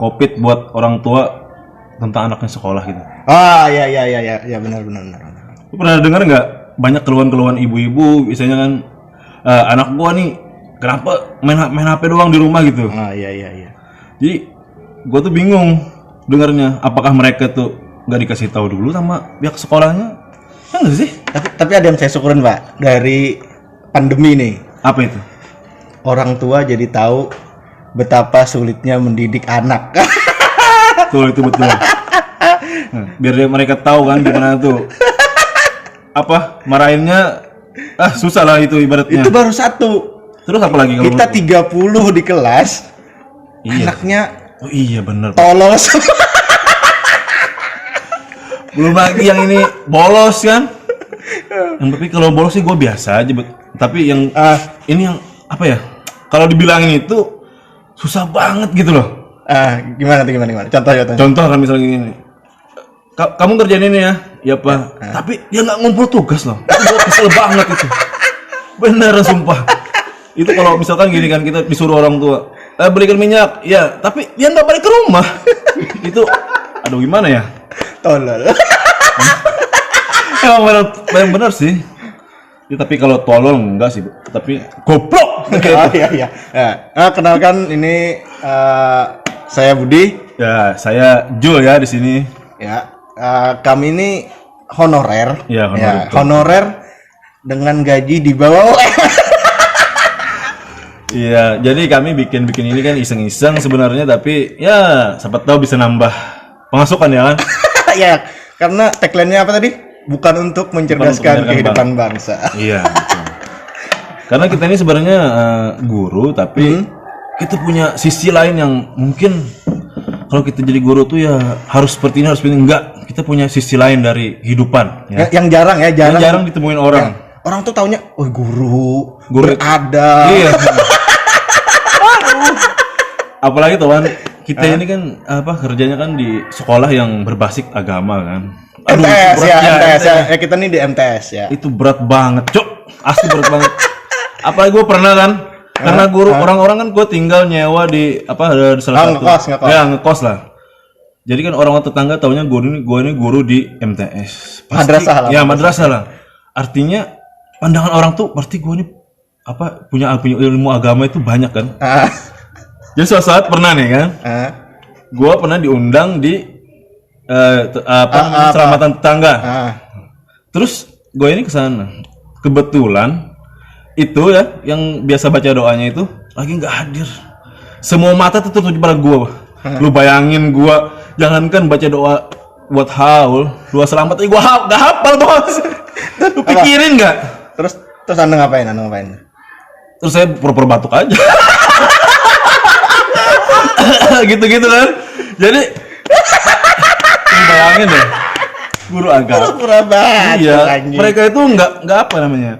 COVID buat orang tua tentang anaknya sekolah gitu. Ah, iya benar. Lu pernah dengar nggak banyak keluhan-keluhan ibu-ibu biasanya kan anak gua nih kenapa main HP doang di rumah gitu. Ah, iya. Jadi gua tuh bingung dengarnya, apakah mereka tuh nggak dikasih tahu dulu sama pihak sekolahnya? Enggak sih? Tapi ada yang saya syukurin, Pak, dari pandemi nih. Apa itu? Orang tua jadi tahu betapa sulitnya mendidik anak. Betul, itu betul. Nah, biar mereka tahu kan gimana tuh. Apa marahinnya susah lah itu ibaratnya. Itu baru satu. Terus apa lagi kalau Kita 30 di kelas. Iya. Anaknya Oh iya bener. tolos. Belum lagi yang ini bolos kan. Tapi kalau bolos sih gue biasa aja. Tapi yang ini yang apa ya? Kalau dibilangin itu susah banget gitu loh. Gimana? Contohnya. Contoh kan misalnya gini. Kamu kerjain ini ya? Ya Pak. Tapi dia nggak ngumpul tugas loh. Gue kesel banget itu. Beneran sumpah. Itu kalau misalkan gini kan kita disuruh orang tua belikan minyak, ya tapi dia nggak balik ke rumah. Itu, aduh gimana ya? Tolol. Emang bener sih. Ya, tapi kalau tolol enggak sih, tapi goblok. Iya. Nah, kenalkan ini saya Budi. Ya, saya Jul ya di sini. Ya, kami ini honorer. Ya, honorer. Honorer dengan gaji di bawah. Iya, jadi kami bikin ini kan iseng-iseng sebenarnya, tapi ya siapa tahu bisa nambah pemasukan ya kan? Ya, karena tagline-nya apa tadi? Bukan untuk mencerdaskan kehidupan bangsa. Iya, betul. Karena kita ini sebenarnya guru, tapi kita punya sisi lain yang mungkin kalau kita jadi guru tuh ya harus seperti ini, enggak. Kita punya sisi lain dari kehidupan. Ya. Yang jarang ditemuin orang. Ya. Orang tuh taunya, guru beradab. Iya. Apalagi tuh kan kita ini kan kerjanya kan di sekolah yang berbasis agama kan. Aduh, MTS ya. Kita nih di MTS ya. Itu berat banget, Cok. Asli berat banget. Apalagi gue pernah kan, karena guru orang-orang kan gue tinggal nyewa di salah satu. Ngekos. Ya, ngekos lah. Jadi kan orang tetangga taunya gue ini guru di MTS. Madrasah lah. Ya, madrasah lah. Artinya pandangan orang tuh pasti gue ini punya ilmu agama itu banyak kan. Jadi suatu saat pernah nih kan, gue pernah diundang di selamatan tetangga. Terus gue ini kesana, kebetulan itu ya yang biasa baca doanya itu lagi nggak hadir. Semua mata tuh tertuju pada gue. Lu bayangin gue, jangankan baca doa buat haul, doa selamat aja gue nggak hafal bos. Lu pikirin nggak? Terus anda ngapain? Terus saya pura-pura batuk aja. Gitu-gitu kan. Jadi bayangin deh, guru agama pura-pura batuk. Iya, mereka itu nggak apa namanya,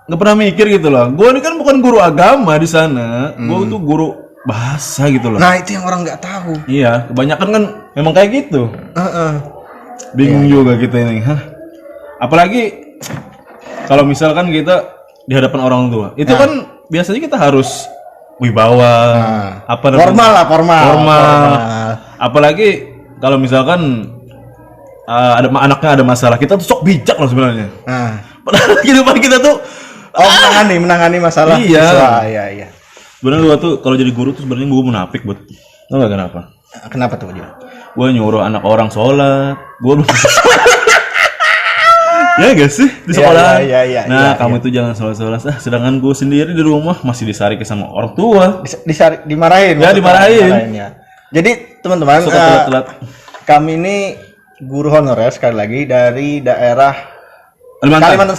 nggak pernah mikir gitu loh. Gue ini kan bukan guru agama di sana, gue tuh guru bahasa gitu loh. Nah itu yang orang nggak tahu. Iya, kebanyakan kan memang kayak gitu. Bingung juga kita ini. Apalagi kalau misalkan kita di hadapan orang tua, itu kan biasanya kita harus wibawa, formal. Apalagi kalau misalkan anaknya ada masalah, kita tuh sok bijak loh sebenarnya. Padahal kehidupan kita tuh menangani masalah. Iya. Sebenarnya gua tuh kalau jadi guru tuh sebenarnya gua munafik, buat. Tahu nggak kenapa? Kenapa tuh dia? Gua nyuruh anak orang sholat, gua ya gak sih di sekolah. Nah, kamu itu jangan sholat. Sedangkan gue sendiri di rumah masih disariki sama orang tua. Dimarahin. Ya, dimarahin. Ya. Jadi teman-teman, kami ini guru honorer sekali lagi dari daerah Kalimantan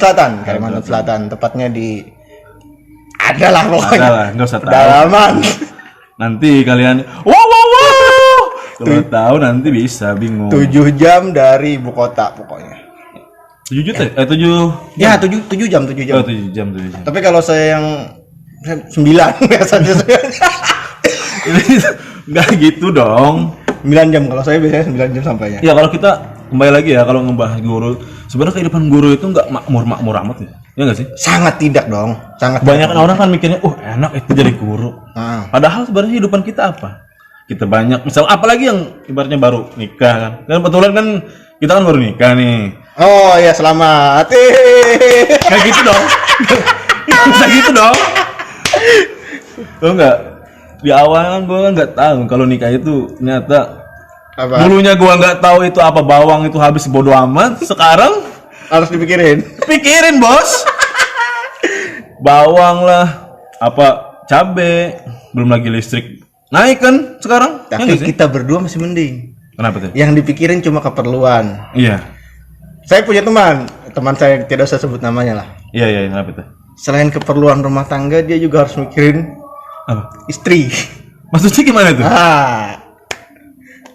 Selatan. Tepatnya di adalah pokoknya. Adalah, nggak usah tahu. Pedalaman. Nanti kalian, wow. Kalau tahu nanti bisa bingung. 7 jam dari ibu kota pokoknya. 7 juta? 7 ya 7 jam. Oh, 7 jam. Tapi kalau saya yang 9 biasanya saya. Enggak gitu dong. 9 jam kalau saya biasanya 9 jam sampainya. Ya kalau kita kembali lagi ya kalau ngebahas guru, sebenarnya kehidupan guru itu enggak makmur amat ya. Ya enggak sih? Sangat tidak dong. Kebanyakan orang kan mikirnya, enak itu jadi guru. Padahal sebenarnya kehidupan kita apa? kita banyak. Misal apalagi yang ibaratnya baru nikah kan. Kan kebetulan kan kita kan baru nikah nih. Oh ya, selamat. Kayak gitu dong. Bisa gitu dong. Tahu nggak? Di awal kan gue kan nggak tahu kalau nikah itu ternyata Apa? dulunya gue nggak tahu itu apa, bawang itu habis bodo amat. Sekarang Harus dipikirin. pikirin bos. Bawang lah, apa cabe, belum lagi listrik naik kan sekarang. Ya Tapi nggak sih? kita berdua masih mending. Kenapa tuh? Yang dipikirin cuma keperluan. Iya, Saya punya teman saya tidak usah sebut namanya lah. iya, kenapa tuh? Selain keperluan rumah tangga, dia juga harus mikirin Apa? istri. Maksudnya gimana tuh?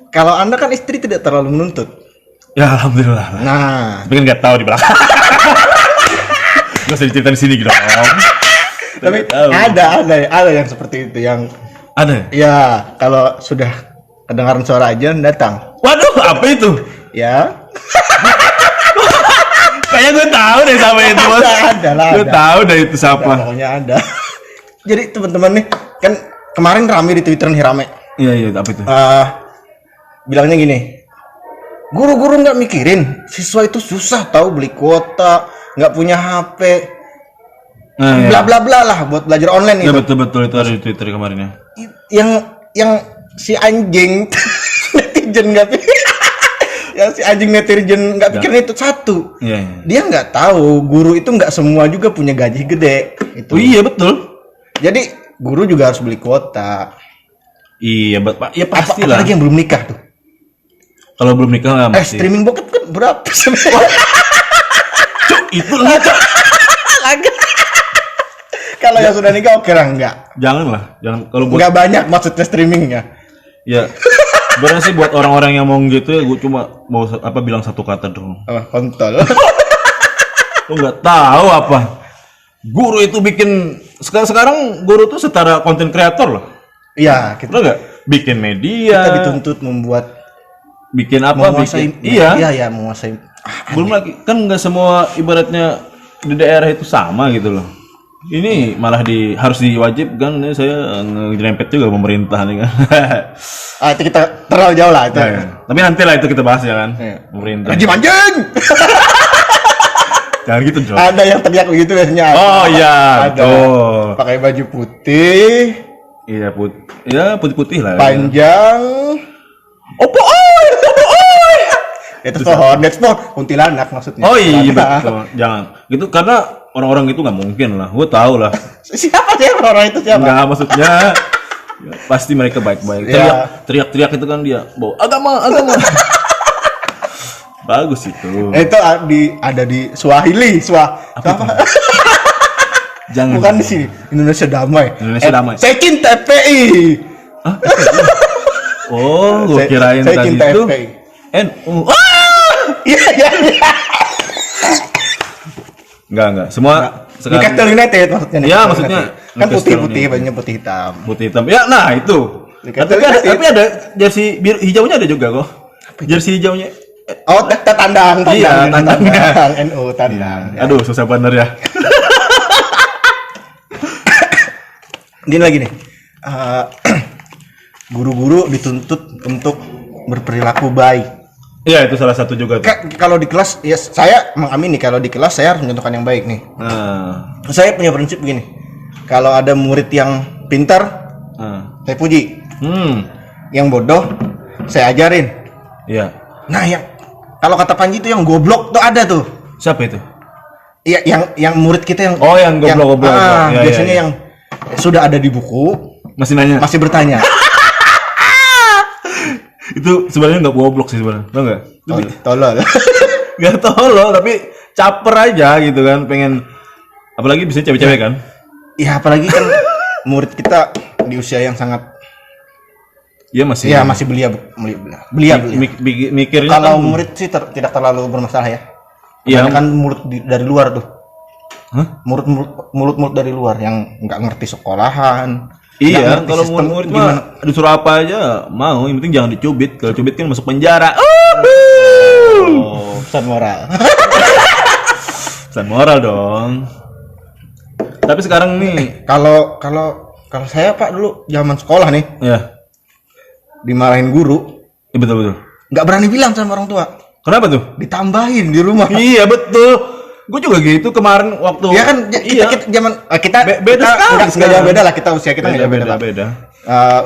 Kalau Anda kan istri tidak terlalu menuntut. Ya alhamdulillah. Nah, Tapi kan nggak tahu di belakang. Gak usah diceritain di sini gitu dong. tapi Nggak tahu. ada yang seperti itu yang Ada. ya kalau sudah kedengaran suara ajan datang. Waduh, apa itu? Ya, Kayaknya gue tahu deh siapa itu bos. Ada lah, Gue ada. tahu deh itu siapa. pokoknya ada. Jadi teman-teman nih kan kemarin rame di Twitter nih rame. Iya, apa itu? Bilangnya gini, guru-guru nggak mikirin siswa itu susah tahu beli kuota, nggak punya HP, Nah, iya. bla bla bla lah buat belajar online Ya itu. betul itu ada di Twitter kemarin ya. Yang si anjing netizen nggak pikir, yang si anjing netizen nggak pikirin itu satu. Iya. Dia nggak tahu guru itu nggak semua juga punya gaji gede. Itu. Oh iya betul. Jadi guru juga harus beli kuota. Iya, Pak. Ya pastilah. Apalagi yang belum nikah tuh. Kalau belum nikah lah masih. Streaming bokep kan berapa sebenarnya? Cuk, itu lah. Cuk. Kalau yang sudah nikah oke lah enggak. Jangan kalau buat Enggak banyak maksudnya streamingnya. ya sebenarnya sih buat orang-orang yang mau gitu ya, gue cuma mau bilang satu kata dong. Apa kontol. Lo nggak tahu apa? Guru itu bikin sekarang guru tuh setara konten kreator loh. Iya, kita Lo nggak bikin media, dituntut membuat bikin apa? menguasai Iya. Iya, menguasai. Belum lagi kan nggak semua ibaratnya di daerah itu sama gitu loh. Ini malah harus diwajibkan. Ini saya ngerempet juga pemerintah nih kan. Itu kita terlalu jauh lah itu. Nah, ya. Tapi nanti lah itu kita bahas ya kan. Iya. Pemerintah. Rejim anjing. Jangan gitu Jok. Ada yang teriak begitu biasanya. Oh iya, Ada. betul. Pakai baju putih, Iya putih-putih lah. panjang. Opo oi. Itu pohon, that's pohon. Kuntilanak maksudnya. Oh iya betul. Jangan. Gitu karena orang-orang itu nggak mungkin lah. Gue tahu lah. Siapa sih orang itu siapa? Nggak maksudnya. Pasti mereka baik-baik. Iya. Teriak-teriak itu kan dia bawa agama. Bagus itu. Itu ada di Swahili, apa? Jangan. Bukan di sini. Indonesia damai. Indonesia damai. Saya cinta FPI. Oh, gue Saya- kirain saya tadi cinta itu FPI. NU. Iya, iya. Enggak. Semua sekarang Newcastle United maksudnya. Iya, Newcastle maksudnya United. Kan Newcastle putih-putih, United. bajunya putih hitam. putih hitam. Ya, nah itu. Newcastle Tapi United. ada jersey biru hijaunya ada juga kok. Jersey hijaunya. Oh, tandang. Iya, tandang. NU tandang. Ya. Aduh, susah bener ya. Gini lagi nih. Guru-guru dituntut untuk berperilaku baik. Iya, itu salah satu juga tuh. Kalau di kelas, ya saya mengamini kalau di kelas saya harus mencontohkan yang baik nih. Nah, Saya punya prinsip begini. Kalau ada murid yang pintar, saya puji. Yang bodoh, saya ajarin. Iya. Nah, kalau kata Panji itu yang goblok tuh ada tuh. Siapa itu? Iya, yang murid kita yang Oh, yang goblok-goblok. Iya, biasanya iya. yang sudah ada di buku Masih nanya. masih bertanya. Itu sebenarnya nggak goblok sih sebenarnya. Tau nggak? Tolol. Nggak tolol, tapi caper aja gitu kan. Pengen apalagi bisa cewek-cewek kan? Ya apalagi kan murid kita di usia yang sangat Iya masih. ya masih belia. Mikirnya Kalau kan. murid sih tidak terlalu bermasalah ya. Iya. Kan murid dari luar tuh. Hah? Murid dari luar yang nggak ngerti sekolahan. Iya, nggak ngerti kalau sistem murid gimana. mah disuruh apa aja mau, yang penting jangan dicubit. Kalau cubit kan masuk penjara. Oh, pesan moral. Pesan moral dong. Tapi sekarang nih, Kalau saya Pak dulu zaman sekolah nih, ya, dimarahin guru, Betul. nggak berani bilang sama orang tua. Kenapa tuh? Ditambahin di rumah. Iya betul. Gue juga gitu kemarin waktu. Ya kan kita zaman kita beda kita sekali nggak sekarang. jauh beda lah, kita usia kita nggak jauh beda, Pak. beda.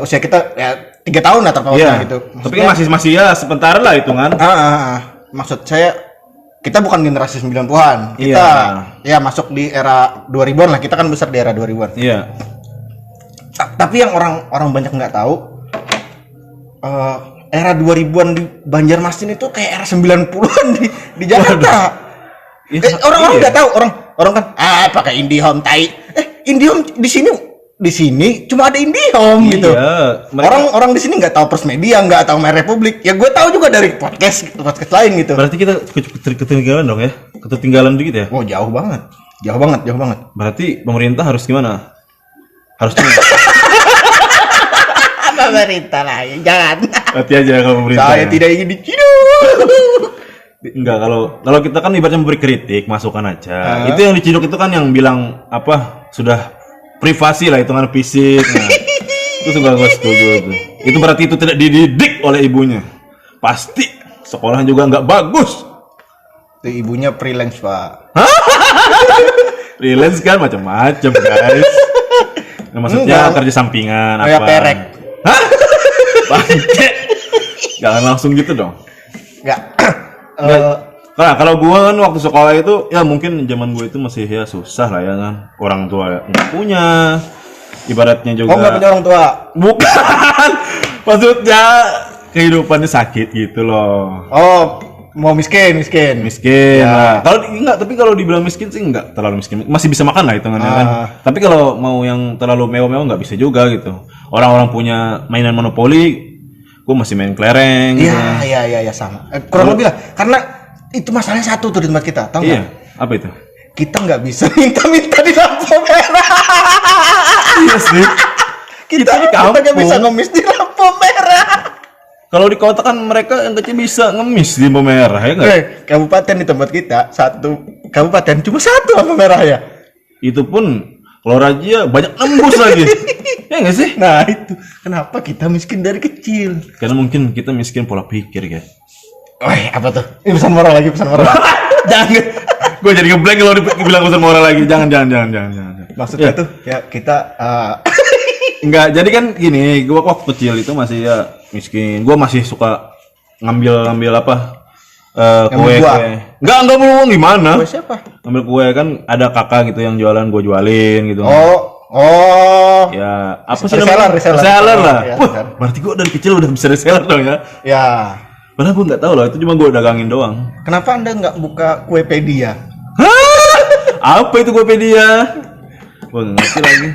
Usia kita ya 3 tahun lah terpautnya gitu. Tapi kan masih ya sebentar lah hitungan. Maksud saya kita bukan generasi 90-an. Kita ya masuk di era 2000-an lah. Kita kan besar di era 2000-an. Iya. Tapi yang orang banyak nggak tahu, era 2000-an di Banjarmasin itu kayak era 90-an di Jakarta. Orang-orang nggak tahu, orang kan pakai IndiHome tai. IndiHome di sini cuma ada IndiHome gitu. Orang di sini nggak tahu First Media, nggak tahu My Republic. Ya gue tahu juga dari podcast lain gitu. Berarti kita ketinggalan dong ya? Ketinggalan dikit ya? Oh, jauh banget. Berarti pemerintah harus gimana? Harusnya pemerintah lah, jangan. hati aja kalau pemerintah. Saya tidak ingin diciduk. Enggak, kalau kita kan ibaratnya memberi kritik, masukan aja. Itu yang diciduk itu kan yang bilang apa? Sudah privasi lah, hitungan fisik. Nah, itu juga gue setuju itu. Itu berarti itu tidak dididik oleh ibunya. Pasti sekolahnya juga nggak bagus. Itu ibunya freelance, Pak. Freelance kan macam-macam, guys. Nah, maksudnya kerja sampingan Kayak apa? perek. Hah? Bangke. Jangan langsung gitu dong. Enggak. Nah, kalau gua kan waktu sekolah itu ya mungkin zaman gua itu masih ya susah lah ya kan. Orang tua nggak punya. Ibaratnya juga. Oh, nggak punya orang tua. Bukan. Maksudnya kehidupannya sakit gitu loh. Oh, mau miskin. Miskin. Ya. Nah, kalau enggak, tapi kalau dibilang miskin sih enggak terlalu miskin. Masih bisa makan lah hitungannya kan. Tapi kalau mau yang terlalu mewah-mewah enggak bisa juga gitu. Orang-orang punya mainan monopoli, gua masih main kelereng gitu. Iya, sama. Kurang lebih lah. Karena itu masalahnya satu tuh di tempat kita, tahu nggak? Iya, apa itu? Kita nggak bisa minta di lampu merah. Iya sih. Kita di kampung nggak bisa ngemis di lampu merah. Kalau di kota kan mereka yang kecil bisa ngemis di lampu merah ya nggak? Kabupaten di tempat kita satu kabupaten cuma satu lampu merah ya. Itu pun kalau razia banyak nembus lagi. Ya nggak sih? Nah itu kenapa kita miskin dari kecil? Karena mungkin kita miskin pola pikir guys. Apa tuh? Ini pesan moral lagi. Jangan. Gue jadi ngeblank kalau dibilang pesan moral lagi. Jangan. Maksudnya tuh ya kita enggak, jadi kan gini, gue waktu kecil itu masih ya miskin. Gue masih suka ngambil apa? Kue. Enggak mau gimana? Kue siapa? Ngambil kue kan ada kakak gitu yang jualan, gue jualin gitu. Oh. Ya, apa sih reseller lah. Ya, Wah, berarti gue dari kecil udah bisa reseller dong ya. Ya. Padahal gue nggak tahu loh, itu cuma gue dagangin doang. Kenapa Anda nggak buka Kuepedia? Apa itu Kuepedia? Gue nggak ngerti lagi.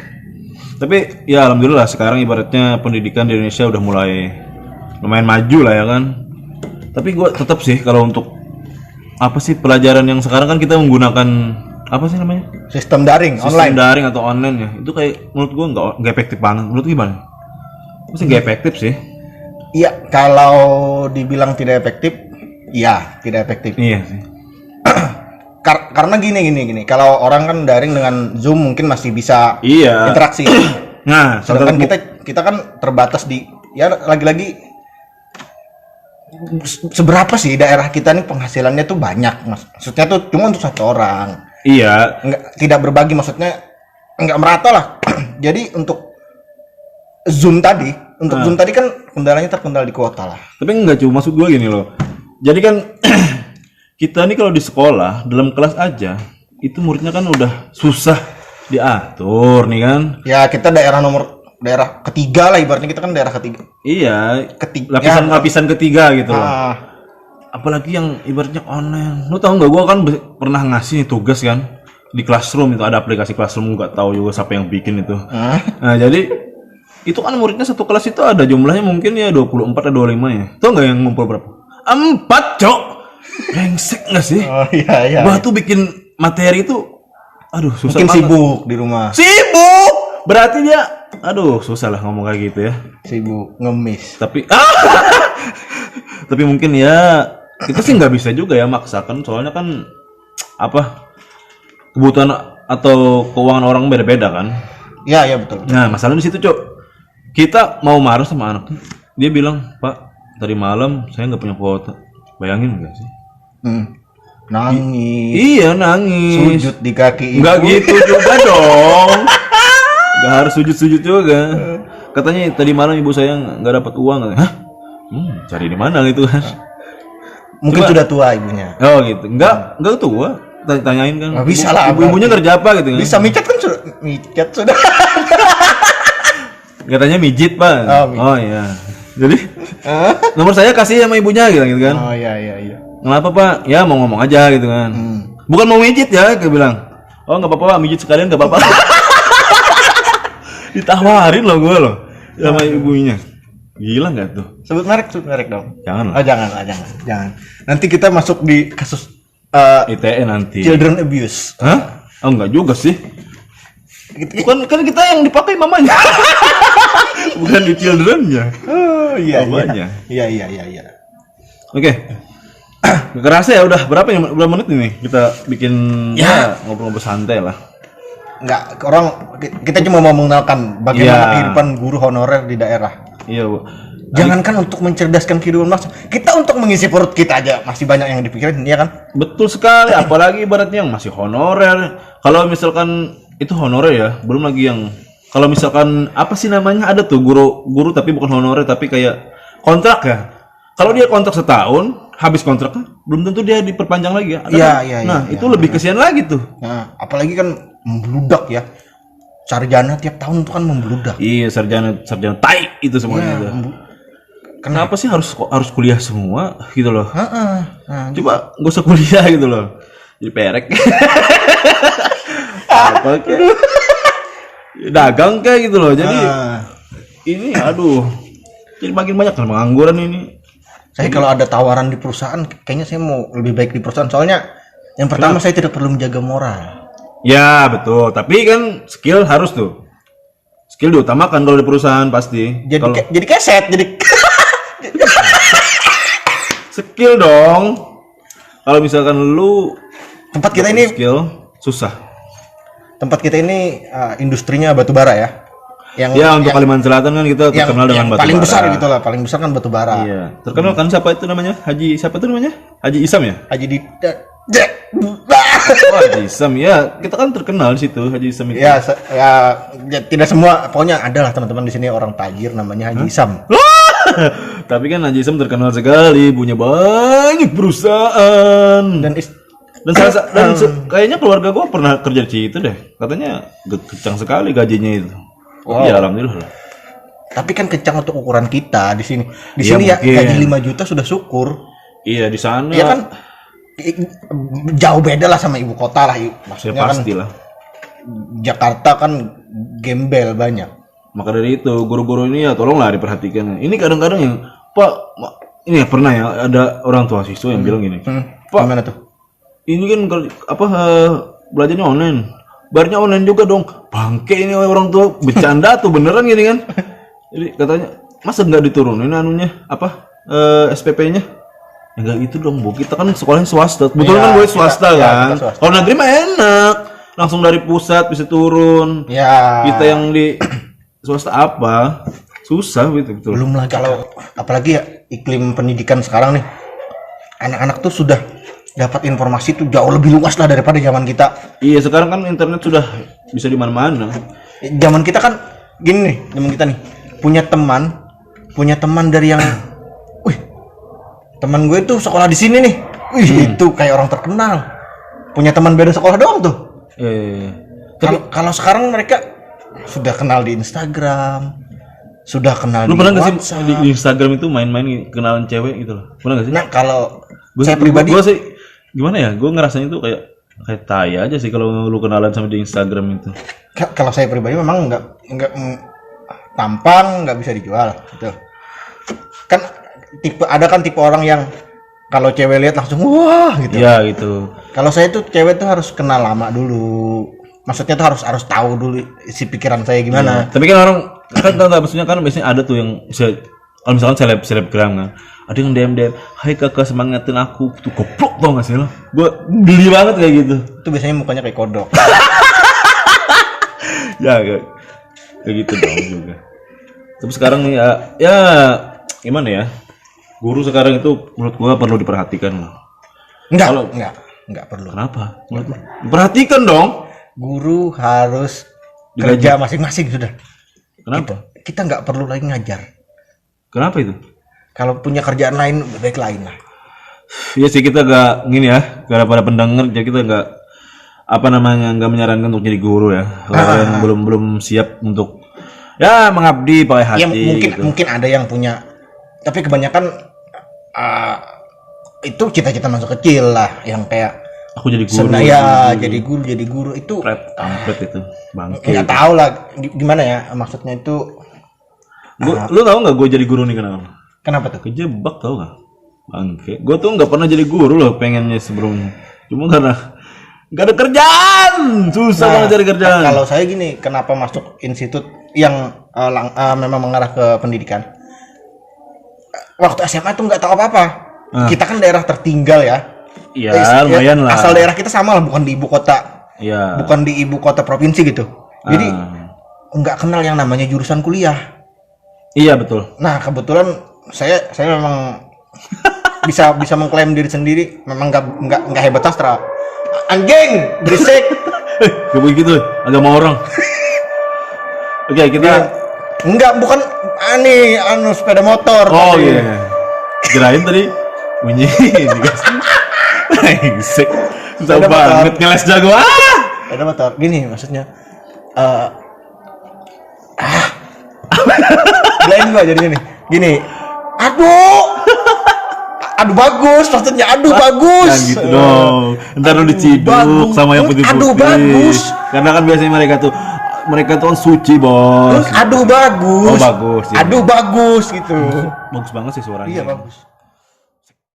Tapi ya alhamdulillah sekarang ibaratnya pendidikan di Indonesia udah mulai lumayan maju lah ya kan. Tapi gue tetap sih kalau untuk apa sih pelajaran yang sekarang kan kita menggunakan apa sih namanya? Sistem daring, Sistem daring atau online ya. Itu kayak menurut gue nggak efektif banget. Menurut gimana? Mesti nggak efektif sih. Iya, kalau dibilang tidak efektif, iya tidak efektif. Iya sih. Karena gini. Kalau orang kan daring dengan Zoom mungkin masih bisa interaksi. Nah, sedangkan kita kan terbatas di ya lagi-lagi seberapa sih daerah kita nih penghasilannya tuh banyak, maksudnya tuh cuma untuk satu orang. Iya. Tidak berbagi, maksudnya nggak merata lah. Jadi untuk Zoom tadi kan kendalanya terkendala di kuota lah. Tapi enggak cuma maksud gue gini loh. Jadi kan kita nih kalau di sekolah dalam kelas aja itu muridnya kan udah susah diatur nih kan. Ya kita daerah ketiga lah, ibaratnya kita kan daerah ketiga. Iya. Lapisan ketiga gitu loh. Apalagi yang ibaratnya online. Lu tahu nggak? Gua kan pernah ngasih tugas kan di Classroom, itu ada aplikasi Classroom, nggak tahu juga siapa yang bikin itu. Nah jadi itu kan muridnya satu kelas itu ada jumlahnya mungkin ya 24 atau 25 ya. Tahu nggak yang ngumpul berapa? 4, Cok. Brengsek nggak sih? Oh iya. Gua tuh bikin materi itu aduh susah mungkin banget. Sibuk di rumah. Sibuk. Berarti dia aduh susah lah ngomong kayak gitu ya. Sibuk ngemis. Tapi mungkin ya kita sih nggak bisa juga ya maksakan, soalnya kan apa kebutuhan atau keuangan orang beda-beda kan. Ya betul. Nah masalahnya di situ, Cok. Kita mau marah sama anak tuh dia bilang, "Pak, tadi malam saya nggak punya kuota." Bayangin nggak sih? Nangis. Iya, nangis. Sujud di kaki ibu. Nggak gitu juga dong. Nggak harus sujud-sujud juga. Katanya tadi malam ibu saya nggak dapat uang. Hah? Cari di mana gitu kan? Mungkin Coba. sudah tua ibunya. Oh gitu. Enggak tua. Tanyain kan. Nggak bisa lah, Ibunya kerja apa gitu kan? Bisa micet kan sudah. Micet sudah. Katanya mijit, Pak. Oh, mijit. Oh iya. Jadi nomor saya kasih sama ibunya gitu kan. Oh iya. Kenapa, Pak? Ya mau ngomong aja gitu kan. Bukan mau mijit ya, dia bilang. Oh, enggak apa-apa, Pak. Mijit sekalian enggak apa-apa. Ditawarin loh gue loh sama ibunya. Gila enggak tuh? Sebut merek dong. Jangan lah. Oh, jangan. Nanti kita masuk di kasus ITE nanti. children abuse. Hah? Oh, enggak juga sih. Bukan kan kita yang dipakai mamanya. Bukan di childrennya. Oh iya. Mamanya. Iya. Oke. Gak kerasa ya udah berapa menit ini kita bikin ngobrol-ngobrol santai lah. Enggak, kita cuma mau mengenalkan bagaimana kehidupan guru honorer di daerah. Iya, Bu. Jangankan untuk mencerdaskan kehidupan masyarakat, kita untuk mengisi perut kita aja masih banyak yang dipikirin, ya kan? Betul sekali, apalagi ibaratnya yang masih honorer. Kalau misalkan itu honorer ya, belum lagi yang kalau misalkan apa sih namanya ada tuh guru tapi bukan honorer tapi kayak kontrak ya. Kalau dia kontrak setahun, habis kontraknya belum tentu dia diperpanjang lagi ya. Ada kan? Nah, itu lebih kesian lagi tuh. Nah, apalagi kan membludak ya. Sarjana tiap tahun itu kan membludak. Iya, sarjana tai itu semuanya itu. Kenapa sih harus kuliah semua gitu loh? Nah, coba gak usah kuliah gitu loh. Jadi perek. Apa kayak dagang kayak gitu loh. Jadi ini aduh. Jadi makin banyak kan pengangguran ini. Saya kalau ada tawaran di perusahaan kayaknya saya mau lebih baik di perusahaan. Soalnya yang pertama saya tidak perlu menjaga moral. Ya betul, tapi kan skill harus tuh. Skill diutamakan kalau di perusahaan pasti. Jadi keset, jadi skill dong. Kalau misalkan lu tempat kita ini skill susah. Tempat kita ini industrinya batu bara ya. Untuk Kalimantan Selatan kan kita terkenal dengan batu bara. Paling besar gitu lah, paling besar kan batu bara. Iya. Terkenal kan siapa itu namanya? Siapa itu namanya? Haji Isam ya? Haji Haji Isam ya, kita kan terkenal di situ Haji Isam itu. Ya, tidak semua, pokoknya ada lah teman-teman di sini orang tajir namanya Haji Isam. Tapi kan Haji Isam terkenal sekali, punya banyak perusahaan. Dan kayaknya keluarga gua pernah kerja di situ deh. Katanya kencang sekali gajinya itu. Wow. Ya alhamdulillah. Tapi kan kencang untuk ukuran kita di sini. Di sini ya gaji 5 juta sudah syukur. Iya, di sana. Iya kan jauh beda lah sama ibu kota lah. Maksudnya ya, pastilah. Kan Jakarta kan gembel banyak. Maka dari itu guru-guru ini ya tolonglah diperhatikan. Ini kadang-kadang yang Pak, ini ya pernah ya ada orang tua siswa yang bilang gini. Pak, gimana tuh? Ini kan belajarnya online. Barnya online juga dong. Bangke ini orang tua bercanda tuh beneran gini kan. Jadi katanya masa nggak diturunin SPP-nya? Ya nggak gitu dong, Bu. Kita kan sekolahnya swasta. Betul kan gue swasta kan. Kalau negeri mah enak. Langsung dari pusat bisa turun. Ya. Kita yang di swasta apa? Susah gitu betul. Belum lagi kalau apalagi ya iklim pendidikan sekarang nih. Anak-anak tuh sudah dapat informasi tuh jauh lebih luas lah daripada zaman kita. Iya, sekarang kan internet sudah bisa di mana-mana. Zaman kita kan gini nih, zaman kita nih punya teman dari yang teman gue tuh sekolah di sini nih. Itu kayak orang terkenal. Punya teman beda sekolah doang tuh. Kalau sekarang mereka sudah kenal di Instagram, sudah kenal lu di pernah nggak WhatsApp. sih di Instagram itu main-main kenalan cewek gitu loh? Pernah nggak sih? Nah, kalau saya pribadi gue sih gimana ya? Gue ngerasanya tuh kayak tai aja sih kalau lu kenalan sama di Instagram itu. Kalau saya pribadi memang nggak tampang nggak bisa dijual gitu. Kan tipe orang yang kalau cewek lihat langsung wah gitu. Iya gitu. Kalau saya tuh cewek tuh harus kenal lama dulu. Maksudnya tuh harus tahu dulu isi pikiran saya gimana. Ya, tapi kan orang kan maksudnya kan biasanya ada tuh yang bisa kalau misalkan selebgram kan. Ada yang DM, "Hai kakak, semangatin aku." Tuh goblok tau gak sih lo? Gue geli banget kayak gitu. Itu biasanya mukanya kayak kodok. Ya kayak gitu dong juga. Tapi sekarang nih ya gimana ya? Guru sekarang itu menurut gua perlu diperhatikan loh. Enggak perlu. Kenapa? Menurut lu? Diperhatikan dong. Guru harus Digaji. kerja masing-masing sudah. Kenapa? Kita nggak perlu lagi ngajar. Kenapa itu? Kalau punya kerjaan lain, baik lain lah. Iya sih, kita gak gini ya, gak pada pendengar, jadi kita gak nggak menyarankan untuk jadi guru ya. Kalau yang belum siap untuk ya mengabdi pakai hati. Ya mungkin gitu. mungkin ada yang punya, tapi kebanyakan itu cita-cita masuk kecil lah, yang kayak Aku jadi guru. jadi guru itu Kampret itu, bangke. nggak tahu lah gimana ya maksudnya itu. Lu tahu nggak gue jadi guru nih Kenapa tuh? kejebak, tau nggak? Bangke. Gue tuh nggak pernah jadi guru loh, pengennya sebelumnya. Cuma karena nggak ada kerjaan, susah banget cari kerjaan. Kalau saya gini, kenapa masuk institut yang memang mengarah ke pendidikan? Waktu SMA tuh nggak tahu apa-apa. Kita kan daerah tertinggal ya. Iya, lumayan lah. Asal daerah kita sama lah, bukan di ibu kota. Iya. Bukan di ibu kota provinsi gitu. Jadi nggak kenal yang namanya jurusan kuliah. Iya betul. Nah kebetulan saya memang bisa mengklaim diri sendiri, memang nggak hebat sastra. Anjing, berisik. Gak begitu, agak mau orang. Oke, kita bukan sepeda motor. oh tadi. iya. Kirain tadi bunyi ini guys. Berisik. Susah Sepeda banget ngeles jago. Sepeda motor. Gini maksudnya. Belain gua jadinya nih. Gini. Aduh bagus, maksudnya bagus. Jangan gitu dong. Ntar lu diciduk Bagus. sama yang putih-putih. Aduh, bagus. Karena kan biasanya mereka tuh kan suci, Bos. Aduh bagus. Oh, bagus. Ya. Aduh bagus gitu. Bagus banget sih suaranya. Iya bagus.